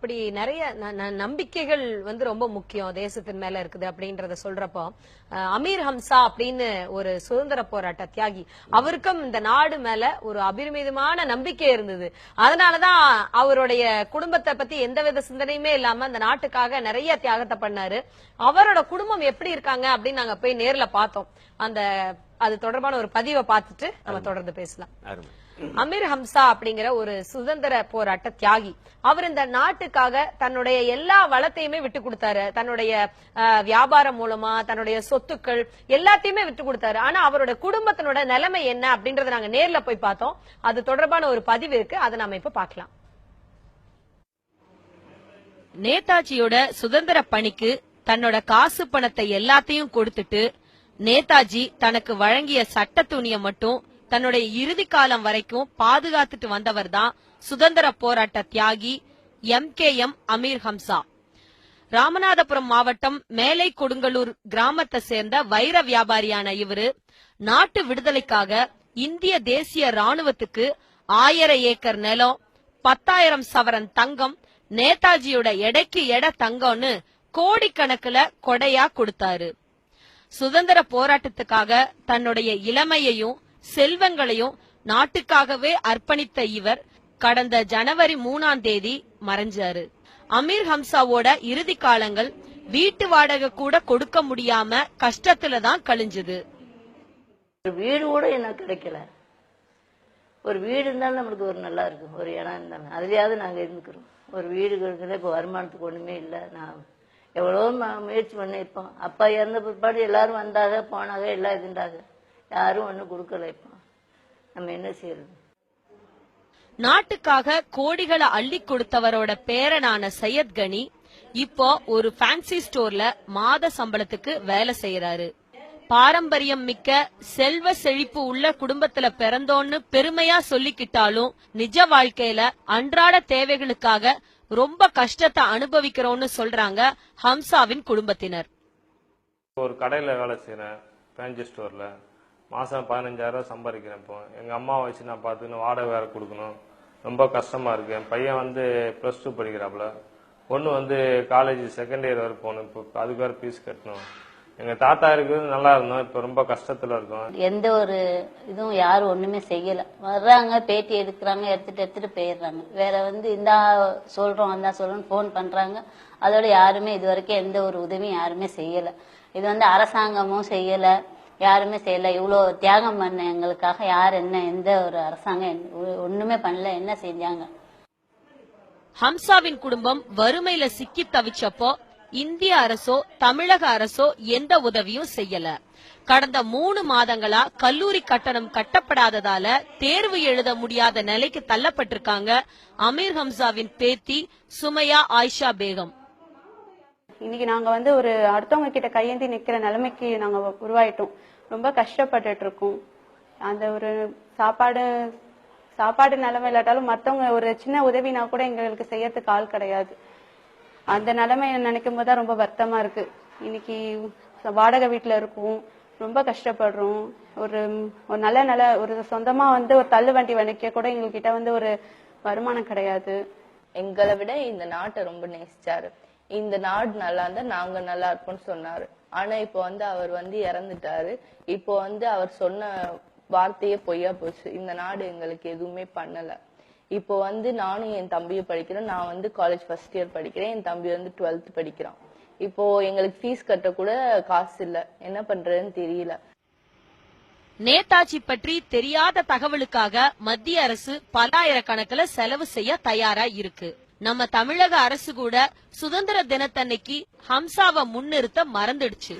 அப்படி நிறைய நம்பிக்கைகள் ரொம்ப முக்கியம் தேசத்தின் மேல இருக்குது அப்படின்றத சொல்றப்போ அமீர் ஹம்சா அப்படின்னு ஒரு சுதந்திர போராட்ட தியாகி, அவருக்கும் இந்த நாடு மேல ஒரு அபரிமிதமான நம்பிக்கை இருந்தது. அதனாலதான் அவருடைய குடும்பத்தை பத்தி எந்தவித சிந்தனையுமே இல்லாம அந்த நாட்டுக்காக நிறைய தியாகத்தை பண்ணாரு. அவரோட குடும்பம் எப்படி இருக்காங்க அப்படின்னு நாங்க போய் நேர்ல பார்த்தோம். அது தொடர்பான ஒரு பதிவை பார்த்துட்டு நம்ம தொடர்ந்து பேசலாம். அமீர் ஹம்சா அப்படிங்கிற ஒரு சுதந்திர போராட்ட தியாகி. அவர் இந்த நாட்டுக்காக தன்னுடைய எல்லா வளத்தையுமே விட்டு கொடுத்தாரு. தன்னுடைய வியாபாரம் மூலமா தன்னுடைய சொத்துக்கள் எல்லாத்தையுமே விட்டு கொடுத்தாரு. ஆனா அவரோட குடும்பத்தினோட நிலைமை என்ன அப்படின்றத நாங்க நேர்ல போய் பார்த்தோம். அது தொடர்பான ஒரு பதிவு இருக்கு, அதை நாம இப்ப பார்க்கலாம். நேதாஜியோட சுதந்திர பணிக்கு தன்னோட காசு பணத்தை எல்லாத்தையும் கொடுத்துட்டு நேதாஜி தனக்கு வழங்கிய சட்ட துணியை மட்டும் தன்னுடைய இறுதி காலம் வரைக்கும் பாதுகாத்துட்டு வந்தவர் தான் சுதந்திர போராட்ட தியாகி MKM அமீர் ஹம்சா. ராமநாதபுரம் மாவட்டம் மேலை கொடுங்கலூர் கிராமத்தை சேர்ந்த வைர வியாபாரியான இவரு நாட்டு விடுதலைக்காக இந்திய தேசிய ராணுவத்துக்கு 1000 ஏக்கர் நிலம், 10,000 சவரன் தங்கம், நேதாஜியோட எடைக்கு எடை தங்கம்னு கோடிக்கணக்குல கொடையா கொடுத்தாரு. சுதந்திர போராட்டத்துக்காக தன்னுடைய இளமையையும் செல்வங்களையும் நாட்டுக்காகவே அர்ப்பணித்த இவர் கடந்த ஜனவரி 3ஆம் தேதி மறைஞ்சாரு. அமீர் ஹம்சாவோட இறுதி காலங்கள் வீட்டு வாடகை கூட கொடுக்க முடியாம கஷ்டத்துல தான் கழிஞ்சது. வீடு கூட எனக்கு கிடைக்கல. ஒரு வீடு இருந்தாலும் நம்மளுக்கு ஒரு நல்லா இருக்கும், ஒரு இடம் இருந்தாலும் அதுலயாவது நாங்க இருந்துக்கிறோம். ஒரு வீடு கிடைக்கல. இப்ப வருமானத்துக்கு ஒண்ணுமே இல்லை. நான் எவ்வளவோ முயற்சி பண்ணிருப்போம். அப்பா இறந்த பிற்பாடு எல்லாரும் வந்தாக போனாங்க, எல்லாம் இதுண்டாக, யாரும் ஒன்னும் கொடுக்கல. இப்போ நம்ம என்ன செய்யறது? நாட்டுக்காக கோடிகளை அள்ளி கொடுத்தவரோட பேரனான சையத் கனி இப்போ ஒரு ஃபேன்சி ஸ்டோர்ல மாத சம்பளத்துக்கு வேலை செய்யறாரு. பாரம்பரியம் மிக்க செல்வ செழிப்பு உள்ள குடும்பத்துல பிறந்தோன்னு பெருமையா சொல்லிக்கிட்டாலும் நிஜ வாழ்க்கையில அன்றாட தேவைகளுக்காக ரொம்ப கஷ்டத்தை அனுபவிக்கிறோம்னு சொல்றாங்க ஹம்சாவின் குடும்பத்தினர். ஒரு கடையில வேலை செய்யறேன், ஃபேன்சி ஸ்டோர்ல. மாசம் 15,000 சம்பாதிக்கிறேன். இப்போ எங்க அம்மாவை வச்சு நான் பார்த்துக்கணும், வாடகை வேற கொடுக்கணும். ரொம்ப கஷ்டமா இருக்கு. என் பையன் +2 படிக்கிறாப்புல. பொண்ணு காலேஜ் செகண்ட் இயர் வரை போகணும். இப்போ அதுக்கு வேற ஃபீஸ் கட்டணும். எங்க தாத்தா இருக்கிறது நல்லா இருந்தோம், இப்ப ரொம்ப கஷ்டத்துல இருக்கோம். எந்த ஒரு இதுவும் யாரும் ஒண்ணுமே செய்யல. வர்றாங்க, பேட்டி எடுக்கிறாங்க, எடுத்துட்டு போயிடுறாங்க. வேற இந்தா சொல்றோம் அந்த சொல்றோம் போன் பண்றாங்க. அதோட யாருமே இது வரைக்கும் எந்த ஒரு உதவியும் யாருமே செய்யல. இது அரசாங்கமும் செய்யல, யாருமே செய்யல. இவ்வளவு தியாகம் பண்ண எங்களுக்காக யார் எந்த ஒரு அரசாங்கம் ஒண்ணுமே பண்ணல. என்ன செஞ்சாங்க? ஹம்சாவின் குடும்பம் வறுமையில சிக்கி தவிச்சப்போ இந்திய அரசோ தமிழக அரசோ எந்த உதவியும் செய்யல. கடந்த 3 மாதங்களா கல்லூரி கட்டணம் கட்டப்படாததால தேர்வு எழுத முடியாத நிலைக்கு தள்ளப்பட்டிருக்காங்க அமீர் ஹம்சாவின் பேத்தி சுமையா ஆயிஷா பேகம். இன்னைக்கு நாங்க ஒரு அடுத்தவங்க கிட்ட கையேந்தி நிக்கிற நிலைமைக்கு நாங்க உருவாயிட்டோம். ரொம்ப கஷ்டப்பட்டுட்டு இருக்கோம். அந்த ஒரு சாப்பாடு நிலைமை இல்லாட்டாலும் மத்தவங்க ஒரு சின்ன உதவினா கூட எங்களுக்கு செய்யறதுக்கு ஆள் கிடையாது. அந்த நிலைமை நினைக்கும் போதுதான் ரொம்ப வருத்தமா இருக்கு. இன்னைக்கு வாடகை வீட்டுல இருக்கோம், ரொம்ப கஷ்டப்படுறோம். ஒரு நல்ல ஒரு சொந்தமா ஒரு தள்ளு வண்டி வணிக்க கூட எங்ககிட்ட ஒரு வருமானம் கிடையாது. எங்களை விட இந்த நாட்டை ரொம்ப நேசிச்சாரு. இந்த நாடு நல்லா இருந்தா நாங்க நல்லா இருப்போம்னு சொன்னாரு. ஆனா இப்போ அவர் இறந்துட்டாரு. இப்போ அவர் சொன்ன வார்த்தையே பொய்யா போச்சு. இந்த நாடு எங்களுக்கு எதுவுமே பண்ணல. இப்போ நானும் என் தம்பியும் படிக்கிறேன். நான் காலேஜ் ஃபர்ஸ்ட் இயர் படிக்கிறேன். என் தம்பி 12th படிக்கிறான். இப்போ எங்களுக்கு ஃபீஸ் கட்ட கூட காசு இல்ல. என்ன பண்றதுன்னு தெரியல. நேதாஜி பற்றி தெரியாத தகவலுக்காக மத்திய அரசு பல்லாயிரக்கணக்கில் செலவு செய்ய தயாரா இருக்கு. நம்ம தமிழக அரசு கூட சுதந்திர தினத்தன்னைக்கு ஹம்சாவை முன்னிறுத்த மறந்துடுச்சு.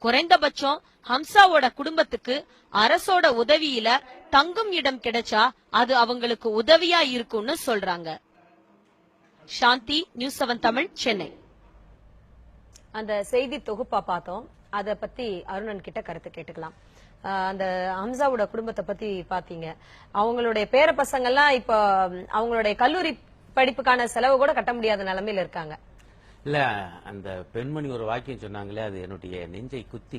குறைந்தபட்சம் ஹம்சாவோட குடும்பத்துக்கு அரசோட உதவியில தங்கும் இடம் கிடைச்சா அது அவங்களுக்கு உதவியா இருக்கும்னு சொல்றாங்க. சாந்தி, நியூஸ் 7 தமிழ், சென்னை. அந்த செய்தி தொகுப்பா பார்த்தோம். அத பத்தி அருணன் கிட்ட கருத்து கேட்டுக்கலாம். அந்த ஹம்சாவோட குடும்பத்தை பத்தி பாத்தீங்க. அவங்களுடைய பேர பசங்க எல்லாம் இப்ப அவங்களுடைய கல்லூரி படிப்புக்கான செலவு கூட கட்ட முடியாத நிலைமையில இருக்காங்க. இல்ல, அந்த பெண்மணி ஒரு வாக்கியம் சொன்னாங்களே, அது என்னுடைய நெஞ்சை குத்தி